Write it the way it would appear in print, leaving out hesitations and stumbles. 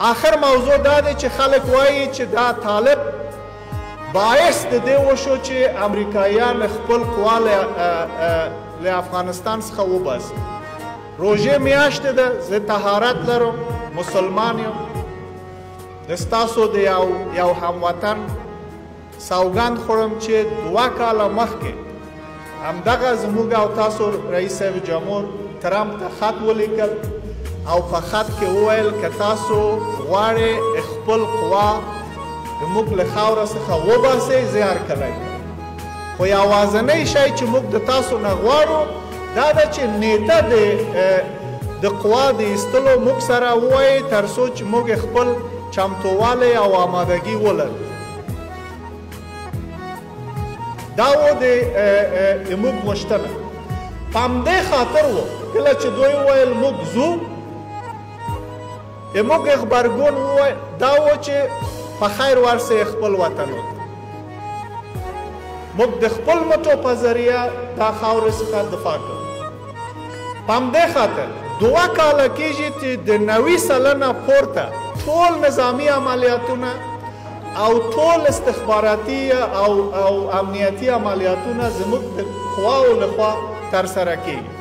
آخر موضوع دا دی چې خلک وایي چې دا طالب باعث د دې وشو چې امریکایان خپل قوا له افغانستان څخه وباسي. روژې میاشت ده، زه طهارت لرم، مسلمان یم، د ستاسو د یو هموطن سوګند خورم چې 2 کاله مخکې همدغه زموږ او تاسو رئیس صاحب جمهور ترامپ ته خط ولیکل او په خط کې وویل که تاسو غواړئ خپل قوا زموږ له خاوره څخه وباسئ زه هرکلی. خو یوازینی شی چې موږ د تاسو نه غواړو دا ده چې نیټه د قوا د ایستلو موږ سره ووایي تر څو چې موږ خپل چمتووالی او آمادګي ولرو. دا و د موږ غوښتنه. په همدې خاطر و کله چې دوی وویل موږ ځو، موږ غبرګون وویل دا و چې په خیر ورسئ خپل وطنو ته. موږ د خپل مټو په ذریعه دا خاورې څخه دفاع کوو. په همدې خاطر 2 کاله کېږي چې د 90 سلنه پورته ټول نظامي عملیاتونه او ټول استخباراتي او امنیتي عملیاتونه زموږ د قواو لخوا ترسره کېږي.